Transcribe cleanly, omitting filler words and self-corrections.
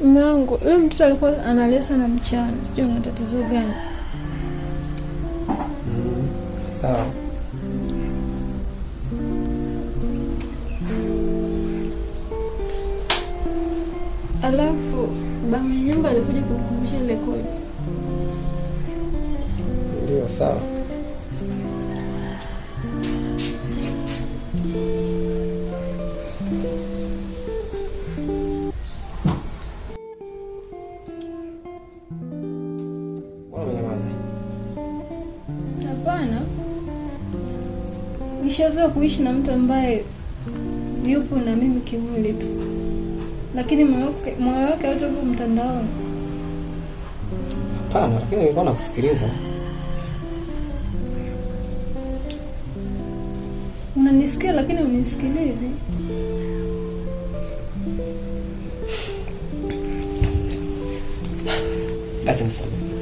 Mwanangu, yule mtoto alikuwa analia sana mchana. Sijui ana tatizo gani. Sawa. Alafu baba nyumba alikuja kukumbusha ile kodi. Ndio, sawa. Hapana. Nishazoea kuishi na mtu ambaye yupo na mimi kimwili tu. Lakini moyo wake wote upo mtandaoni. Hapana, lakini nilikuwa nakusikiliza. Unanisikia lakini unisikilizi. Basi nisamehe.